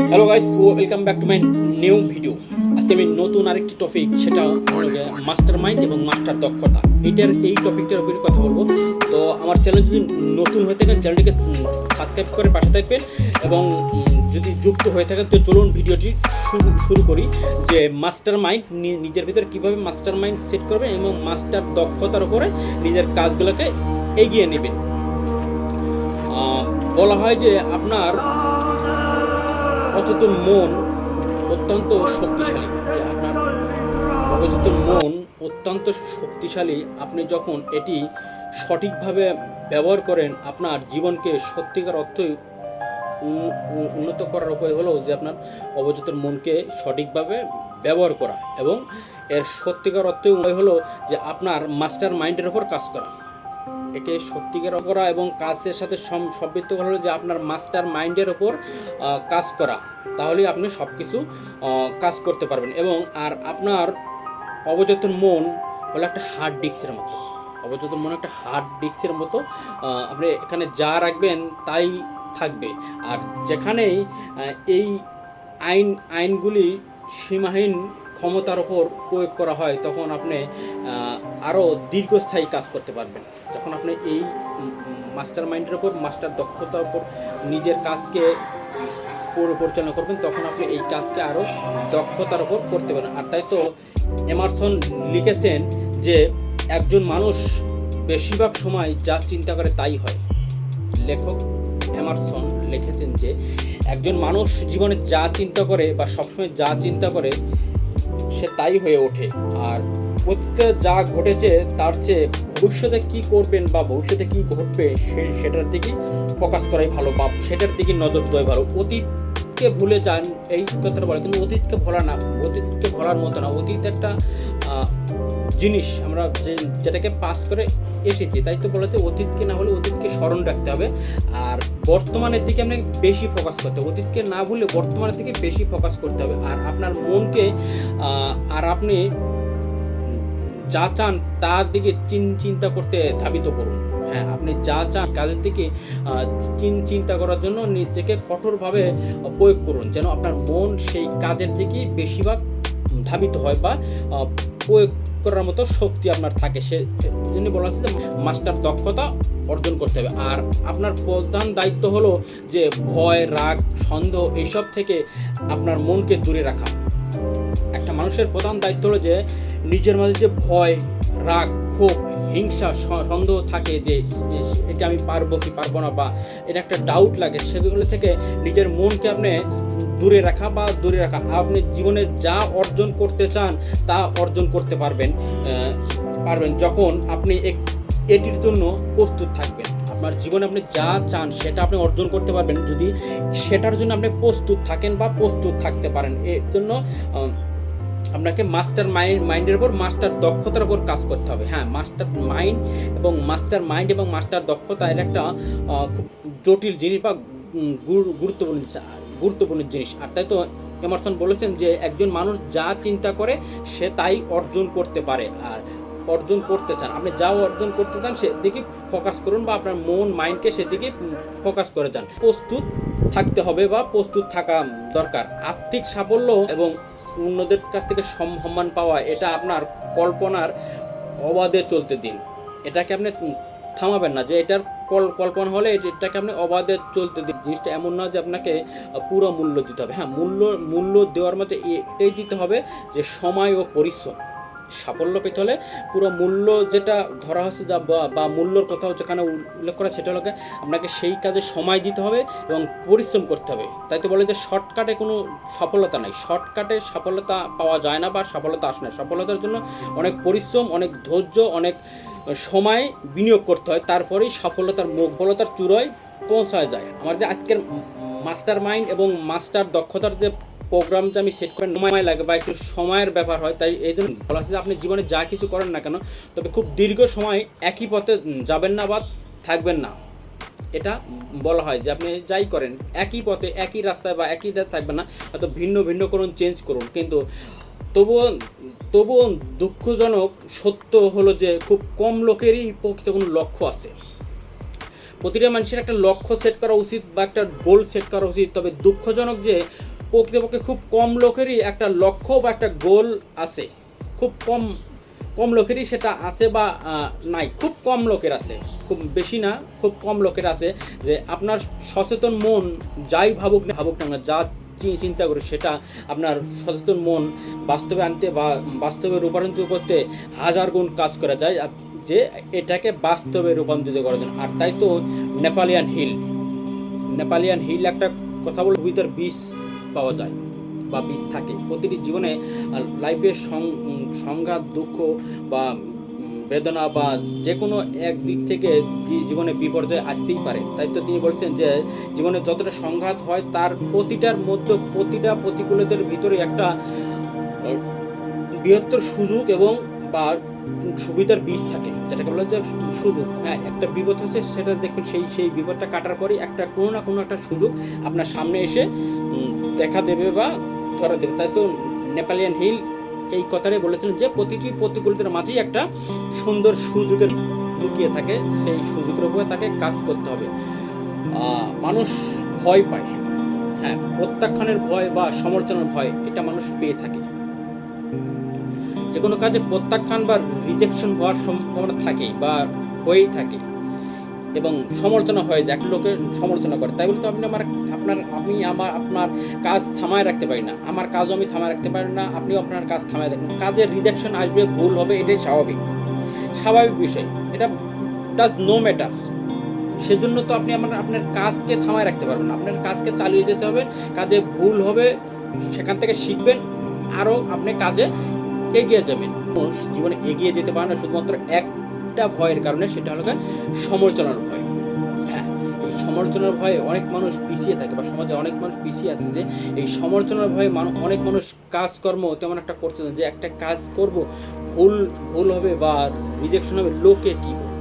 Hello guys, welcome back to my new video. আজকে আমি নতুন আরেকটি টপিক, সেটা হলো মাস্টার মাইন্ড এবং মাস্টার দক্ষতা। এই টপিকটার উপরে কথা বলবো। তো আমার চ্যানেল যদি নতুন হয়ে থাকেন, চ্যানেলটিকে সাবস্ক্রাইব করে পাশে থাকবেন, এবং যদি যুক্ত হয়ে থাকেন তো চলুন ভিডিওটি শুরু করি। যে মাস্টার মাইন্ড, নিজের ভিতরে কীভাবে মাস্টার মাইন্ড সেট করবেন এবং মাস্টার দক্ষতার উপরে নিজের কাজগুলোকে এগিয়ে নেবেন। বলা হয় যে আপনার অচেতন মন অত্যন্ত শক্তিশালী, যে আপনার অবচেতন মন অত্যন্ত শক্তিশালী। আপনি যখন এটি সঠিকভাবে ব্যবহার করেন, আপনার জীবনকে সত্যিকার অর্থই উন্নত করার উপায় হলো যে আপনার অবচেতন মনকে সঠিকভাবে ব্যবহার করা, এবং এর সত্যিকার অর্থই উপায় হলো যে আপনার মাস্টার মাইন্ডের ওপর কাজ করা। একে সত্যিকার করা এবং কাজের সাথে সম্পৃক্ত করা হলো যে আপনার মাস্টার মাইন্ডের ওপর কাজ করা। তাহলেই আপনি সব কিছু কাজ করতে পারবেন। এবং আর আপনার অবচেতন মন হলো একটা হার্ড ডিস্কের মতো। অবচেতন মন একটা হার্ড ডিস্কের মতো। আপনি এখানে যা রাখবেন তাই থাকবে। আর যেখানেই এই আইনগুলি সীমাহীন ক্ষমতার ওপর প্রয়োগ করা হয়, তখন আপনি আরও দীর্ঘস্থায়ী কাজ করতে পারবেন। যখন আপনি এই মাস্টার মাইন্ডের ওপর, মাস্টার দক্ষতার ওপর নিজের কাজকে পরিচালনা করবেন, তখন আপনি এই কাজকে আরও দক্ষতার ওপর করতে পারেন। আর তাই তো এমারসন লিখেছেন যে একজন মানুষ বেশিরভাগ সময় যা চিন্তা করে তাই হয়। লেখক এমারসন লিখেছেন যে একজন মানুষ জীবনে যা চিন্তা করে বা সবসময় যা চিন্তা করে সে তাই হয়ে ওঠে। আর অতীতে যা ঘটেছে তার চেয়ে ভবিষ্যতে কি করবেন বা ভবিষ্যতে কি ঘটবে সেটার দিকেই ফোকাস করাই ভালো, বা সেটার দিকে নজর দেওয়াই ভালো। অতীতকে ভুলে যান, এই কথাটা বলে, কিন্তু অতীতকে ভোলা না, অতীতকে ভোলার মতো না। অতীত একটা জিনিস, আমরা যেটাকে পাস করে এসেছি, তাই তো বলেছে অতীতকে না হলে অতীতকে স্মরণ রাখতে হবে। আর বর্তমানের দিকে আপনাকে বেশি ফোকাস করতে হবে। অতীতকে না ভুলে বর্তমানের দিকে বেশি ফোকাস করতে হবে। আর আপনার মনকে আর আপনি যা চান তার দিকে চিন্তা করতে ধাবিত করুন। হ্যাঁ, আপনি যা চান কাজের দিকে চিন্তা করার জন্য নিজেকে কঠোরভাবে প্রয়োগ করুন, যেন আপনার মন সেই কাজের দিকেই বেশিরভাগ ধাবিত হয় বা প্রয়োগ করার মতো শক্তি আপনার থাকে। সে জন্য বলা হচ্ছে যে মাস্টার দক্ষতা অর্জন করতে হবে। আর আপনার প্রধান দায়িত্ব হলো যে ভয়, রাগ, সন্দেহ এইসব থেকে আপনার মনকে দূরে রাখা। একটা মানুষের প্রধান দায়িত্ব হলো যে নিজের মাঝে যে ভয়, রাগ, ক্ষোভ, হিংসা, সন্দেহ থাকে, যে এটা আমি পারবো কি পারবো না, বা এটা একটা ডাউট লাগে, সেগুলো থেকে নিজের মনকে আপনি দূরে রাখা। আপনি জীবনে যা অর্জন করতে চান তা অর্জন করতে পারবেন যখন আপনি এটির জন্য প্রস্তুত থাকবেন। আপনার জীবনে আপনি যা চান সেটা আপনি অর্জন করতে পারবেন যদি সেটার জন্য আপনি প্রস্তুত থাকেন বা প্রস্তুত থাকতে পারেন। এর জন্য আপনাকে মাস্টার মাইন্ডের উপর, মাস্টার দক্ষতার উপর কাজ করতে হবে। হ্যাঁ, মাস্টার মাইন্ড এবং মাস্টার দক্ষতা এর একটা খুব জটিল জিনিস বা গুরুত্বপূর্ণ জিনিস। আর তাই তো এমারসন বলেছেন যে একজন মানুষ যা চিন্তা করে সে তাই অর্জন করতে পারে। আর অর্জন করতে চান, আপনি যা অর্জন করতে চান সেদিকে ফোকাস করুন, বা আপনার মন মাইন্ডকে সেদিকে ফোকাস করে যান। প্রস্তুত থাকতে হবে বা প্রস্তুত থাকা দরকার। আর্থিক সাফল্য এবং অন্যদের কাছ থেকে সম্মান পাওয়া, এটা আপনার কল্পনার অবাধে চলতে দিন। এটাকে আপনি থামাবেন না যে এটার কল্পনা হলে এটাকে আপনি অবাধে চলতে দিন। জিনিসটা এমন না যে আপনাকে পুরো মূল্য দিতে হবে। হ্যাঁ, মূল্য দেওয়ার মধ্যে এটাই দিতে হবে যে সময় ও পরিশ্রম। সাফল্য পেতে হলে পুরো মূল্য যেটা ধরা হচ্ছে বা মূল্যর কথা যেখানে উল্লেখ করা, সেটা হলো আপনাকে সেই কাজে সময় দিতে হবে এবং পরিশ্রম করতে হবে। তাই তো বলে যে শর্টকাটে কোনো সফলতা নাই। শর্টকাটে সফলতা পাওয়া যায় না বা সফলতা আসে না। সফলতার জন্য অনেক পরিশ্রম, অনেক ধৈর্য, অনেক সময় বিনিয়োগ করতে হয়, তারপরেই সফলতার চূড়ায় পৌঁছায় যায়। আমার যে আজকের মাস্টার মাইন্ড এবং মাস্টার দক্ষতার যে প্রোগ্রাম যে আমি সেট করে সময় লাগে বা একটু সময়ের ব্যাপার হয়, তাই এই জন্য বলা হচ্ছে যে আপনি জীবনে যা কিছু করেন না কেন, তবে খুব দীর্ঘ সময় একই পথে যাবেন না বা থাকবেন না। এটা বলা হয় যে আপনি যাই করেন একই পথে, একই রাস্তায় বা একই থাকবেন না, হয়তো ভিন্ন ভিন্ন করুন, চেঞ্জ করুন, কিন্তু তবুও দুঃখজনক সত্য হলো যে খুব কম লোকেরই প্রকৃত কোনো লক্ষ্য আছে। প্রতিটা মানুষের একটা লক্ষ্য সেট করা উচিত বা একটা গোল সেট করা উচিত। তবে দুঃখজনক যে প্রকৃতপক্ষে খুব কম লোকেরই একটা লক্ষ্য বা একটা গোল আছে, খুব কম লোকেরই সেটা আছে বা নাই, খুব কম লোকের আছে, খুব বেশি না, খুব কম লোকের আছে যে আপনার সচেতন মন যাই ভাবুক না যা চিন্তা করে সেটা আপনার সচেতন মন বাস্তবে আনতে বা বাস্তবে রূপান্তরিত করতে হাজার গুণ কাজ করা যায় যে এটাকে বাস্তবে রূপান্তরিত করার জন্য। আর তাই তো নেপালিয়ান হিল একটা কথা বলে ভিতর বিষ পাওয়া যায় বা বিষ থাকে। প্রতিটি জীবনে লাইফের সংঘাত, দুঃখ বা বেদনা বা যে কোনো এক দিক থেকে জীবনে বিপর্যয় আসতেই পারে। তাই তো তিনি বলছেন যে জীবনে যতটা সংঘাত হয় তার প্রতিটার মধ্যে প্রতিটা প্রতিকূলতার ভিতরে একটা বৃহত্তর সুযোগ এবং বা সুবিধার বীজ থাকে, যেটাকে বলা যায় সুযোগ। হ্যাঁ, একটা বিপদ হচ্ছে সেটা দেখবেন সেই বিপদটা কাটার পরেই একটা কোনো না কোনো একটা সুযোগ আপনার সামনে এসে দেখা দেবে বা ধরা দেবে। তাই তো নেপালিয়ান হিল এই কথাটাই বলেছিলেন যে প্রতিটি প্রতিকূলতার মাঝেই একটা সুন্দর সুযোগের লুকিয়ে থাকে, সেই সুযোগের উপরে তাকে কাজ করতে হবে। মানুষ ভয় পায়, হ্যাঁ, প্রত্যাখ্যানের ভয় বা সমালোচনার ভয় এটা মানুষ পেয়ে থাকে। যে কোনো কাজে প্রত্যাখ্যান বা রিজেকশন হওয়ার সম্ভাবনা থাকেই বা হয়েই থাকে এবং সমালোচনা হয়ে যায়, এক লোকে সমালোচনা করে। তাই বলে তো আপনার কাজ থামায় রাখতে পারি না, আমার কাজও আমি থামায় রাখতে পারি না, আপনিও আপনার কাজ থামায় রাখবেন। কাজের রিজেকশন আসবে, ভুল হবে, এটাই স্বাভাবিক বিষয়, এটা ডাজ নো ম্যাটার। সেজন্য তো আপনি আপনার কাজকে থামায় রাখতে পারবেন না, আপনার কাজকে চালিয়ে যেতে হবে। কাজে ভুল হবে, সেখান থেকে শিখবেন, আরও আপনি কাজে এগিয়ে যাবেন। জীবনে এগিয়ে যেতে পারে না শুধুমাত্র একটা ভয়ের কারণে, সেটা হলো সমালোচনার ভয়। হ্যাঁ, এই সমালোচনার ভয়ে অনেক মানুষ পিছিয়ে থাকে বা সমাজে অনেক মানুষ পিছিয়ে আছে যে এই সমালোচনার ভয়ে অনেক মানুষ কাজকর্ম তেমন একটা করছে না। যে একটা কাজ করব, ভুল হবে বা রিজেকশন হবে, লোকে কি বলবে,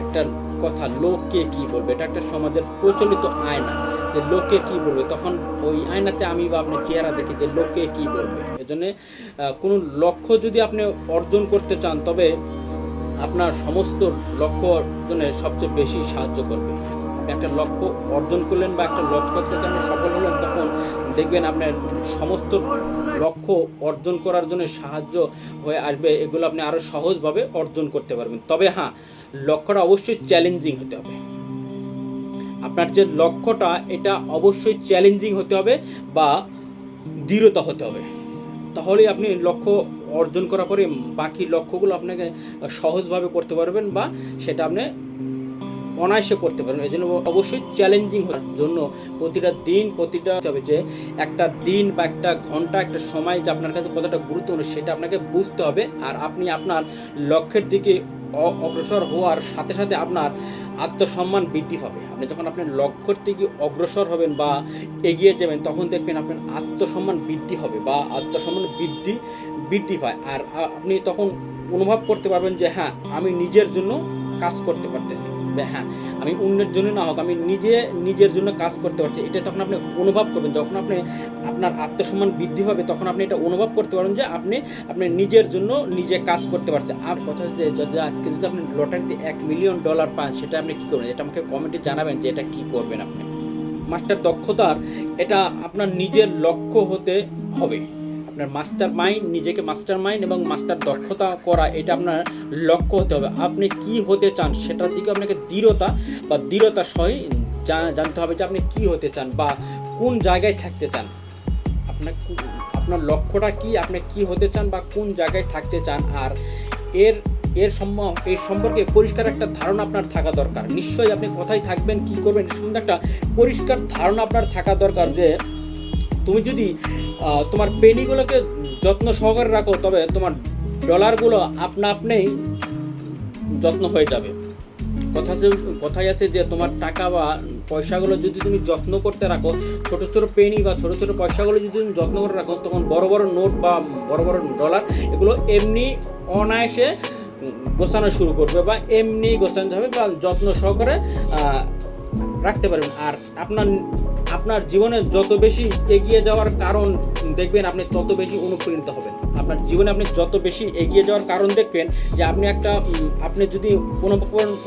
একটা কথা, লোকে কি বলবে, এটা একটা সমাজের প্রচলিত আয়না যে লোকে কি বলবে। তখন ওই আয়নাতে আমি বা আপনার চেহারা দেখি যে লোকে কি বলবে। এজন্য কোনো লক্ষ্য যদি আপনি অর্জন করতে চান, তবে আপনার সমস্ত লক্ষ্য অর্জনে সবচেয়ে বেশি সাহায্য করবে। আপনি একটা লক্ষ্য অর্জন করলেন বা একটা লক্ষ্যতে আপনি সফল হলেন, তখন দেখবেন আপনার সমস্ত লক্ষ্য অর্জন করার জন্য সাহায্য হয়ে আসবে। এগুলো আপনি আরও সহজভাবে অর্জন করতে পারবেন। তবে হ্যাঁ, লক্ষ্যটা অবশ্যই চ্যালেঞ্জিং হতে হবে। আপনার যে লক্ষ্যটা এটা অবশ্যই চ্যালেঞ্জিং হতে হবে বা দৃঢ়তা হতে হবে। তাহলেই আপনি লক্ষ্য অর্জন করার পরে বাকি লক্ষ্যগুলো আপনাকে সহজভাবে করতে পারবেন বা সেটা আপনি অনায়াসে করতে পারবেন। এই জন্য অবশ্যই চ্যালেঞ্জিং হওয়ার জন্য প্রতিটা হবে যে একটা দিন বা একটা ঘন্টা, একটা সময় যে আপনার কাছে কতটা গুরুত্বপূর্ণ সেটা আপনাকে বুঝতে হবে। আর আপনি আপনার লক্ষ্যের দিকে অগ্রসর হওয়ার সাথে সাথে আপনার আত্মসম্মান বৃদ্ধি পাবে। আপনি যখন আপনার লক্ষ্যের দিকে অগ্রসর হবেন বা এগিয়ে যাবেন, তখন দেখবেন আপনার আত্মসম্মান বৃদ্ধি হবে বা আত্মসম্মান বৃদ্ধি পায়। আর আপনি তখন অনুভব করতে পারবেন যে হ্যাঁ, আমি নিজের জন্য কাজ করতে পারতেছি, হ্যাঁ, আমি অন্যের জন্য না হোক, আমি নিজের জন্য কাজ করতে পারছি। এটা তখন আপনি অনুভব করবেন। যখন আপনার আত্মসম্মান বৃদ্ধি পাবে, তখন আপনি এটা অনুভব করতে পারবেন যে আপনি নিজের জন্য নিজে কাজ করতে পারছেন। আর কথা হচ্ছে যদি আজকে যদি আপনি লটারিতে $1 মিলিয়ন পান, সেটা আপনি কী করবেন? এটা আমাকে কমেন্টে জানাবেন যে এটা কী করবেন আপনি। মাস্টার দক্ষতার এটা আপনার নিজের লক্ষ্য হতে হবে। আপনার মাস্টার মাইন্ড, নিজেকে মাস্টার মাইন্ড এবং মাস্টার দক্ষতা করা, এটা আপনার লক্ষ্য হতে হবে। আপনি কি হতে চান সেটার দিকে আপনাকে দৃঢ়তা সহ জানতে হবে যে আপনি কি হতে চান বা কোন জায়গায় থাকতে চান। আপনার লক্ষ্যটা কি, আপনি কি হতে চান বা কোন জায়গায় থাকতে চান। আর এর সম্পর্কে পরিষ্কার একটা ধারণা আপনার থাকা দরকার। নিশ্চয়ই আপনি কোথায় থাকবেন, কি করবেন, সম্বন্ধে একটা পরিষ্কার ধারণা আপনার থাকা দরকার। যে তুমি যদি তোমার পেনিগুলোকে যত্ন সহকারে রাখো, তবে তোমার ডলারগুলো আপনেই যত্ন হয়ে যাবে। কথাই আছে যে তোমার টাকা বা পয়সাগুলো যদি তুমি যত্ন করতে রাখো, ছোট ছোট পেনি বা ছোট ছোট পয়সাগুলো যদি তুমি যত্ন করে রাখো, তখন বড় বড় নোট বা বড় বড় ডলার এগুলো এমনি অনায়াসে গোছানো শুরু করবে বা এমনি গোছানো হবে বা যত্ন সহকারে রাখতে পারবেন। আর আপনার জীবনে যত বেশি এগিয়ে যাওয়ার কারণ দেখবেন আপনি তত বেশি অনুপ্রাণিত হবেন। আপনার জীবনে আপনি যত বেশি এগিয়ে যাওয়ার কারণ দেখবেন যে আপনি আপনি যদি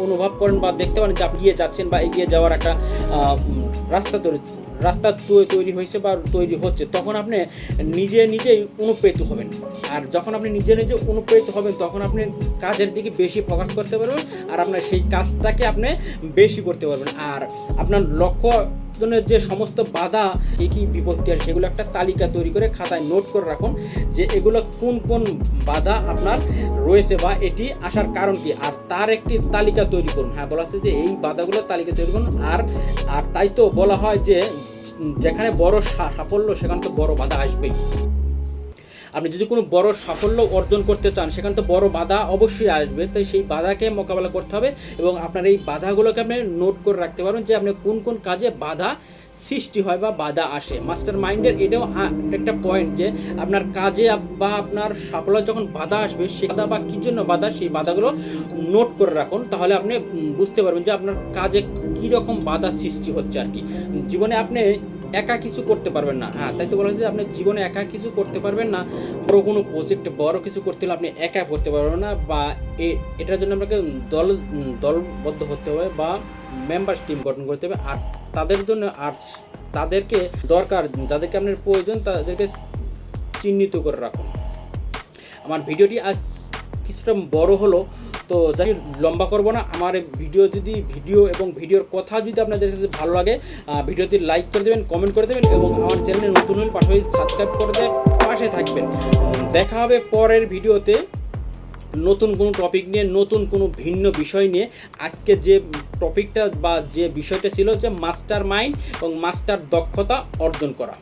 অনুভব করেন বা দেখতে পারেন যে আপনি এগিয়ে যাচ্ছেন বা এগিয়ে যাওয়ার একটা রাস্তা তৈরি হয়েছে বা তৈরি হচ্ছে, তখন আপনি নিজেই অনুপ্রাণিত হবেন। আর যখন আপনি নিজে অনুপ্রাণিত হবেন তখন আপনি কাজের দিকে বেশি ফোকাস করতে পারবেন, আর আপনার সেই কাজটাকে আপনি বেশি করতে পারবেন। আর আপনার লক্ষ্য যে সমস্ত বাধা কি বিপত্তি আছে সেগুলো একটা তালিকা তৈরি করে খাতায় নোট করে রাখুন যে এগুলো কোন বাধা আপনার রয়েছে বা এটি আসার কারণ কি, আর তার একটি তালিকা তৈরি করুন। হ্যাঁ, বলা আছে যে এই বাধাগুলোর তালিকা তৈরি করুন। আর তাই তো বলা হয় যে যেখানে বড় সাফল্য সেখানে তো বড় বাধা আসবেই। আপনি যদি কোনো বড় সাফল্য অর্জন করতে চান সেখানে তো বড় বাধা অবশ্যই আসবে, তাই সেই বাধাকে মোকাবেলা করতে হবে এবং আপনার এই বাধাগুলোকে আপনি নোট করে রাখতে পারবেন যে আপনি কোন কাজে বাধা সৃষ্টি হয় বা বাধা আসে। মাস্টার মাইন্ডের এটাও একটা পয়েন্ট যে আপনার কাজে বা আপনার সাফল্য যখন বাধা আসবে সে বাধা বা কী জন্য বাধা, সেই বাধাগুলো নোট করে রাখুন। তাহলে আপনি বুঝতে পারবেন যে আপনার কাজে কীরকম বাধা সৃষ্টি হচ্ছে আর কি। জীবনে আপনি একা কিছু করতে পারবেন না। হ্যাঁ, তাই তো বলা হচ্ছে যে আপনি জীবনে একা কিছু করতে পারবেন না। বড় কোনো প্রজেক্টে বড় কিছু করতে হলে আপনি একা করতে পারবেন না, বা এটার জন্য আপনাকে দলবদ্ধ হতে হবে বা মেম্বার্স টিম গঠন করতে হবে। আর তাদের জন্য তাদেরকে দরকার, যাদেরকে আপনার প্রয়োজন তাদেরকে চিহ্নিত করে রাখুন। আমার ভিডিওটি আজ কিছুটা বড় হলো, তো যাই লম্বা করবো না। আমার ভিডিও এবং ভিডিওর কথা যদি আপনাদের কাছে ভালো লাগে ভিডিওটি লাইক করে দেবেন, কমেন্ট করে দেবেন এবং আমার চ্যানেলে নতুন হলে পাশাপাশি সাবস্ক্রাইব করে দিয়ে পাশে থাকবেন। দেখা হবে পরের ভিডিওতে নতুন কোনো টপিক নিয়ে, নতুন কোনো ভিন্ন বিষয় নিয়ে। আজকে যে টপিকটা বা যে বিষয়টা ছিল যে মাস্টার মাইন্ড এবং মাস্টার দক্ষতা অর্জন করা।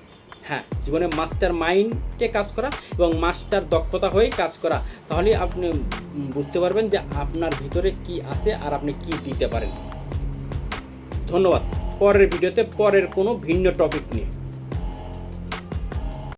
হ্যাঁ, জীবনে মাস্টার মাইন্ডে কাজ করা এবং মাস্টার দক্ষতা হয়ে কাজ করা, তাহলে আপনি বুঝতে পারবেন যে আপনার ভিতরে কি আছে আর আপনি কি দিতে পারেন। ধন্যবাদ। পরের ভিডিওতে পরের কোনো ভিন্ন টপিক নিয়ে।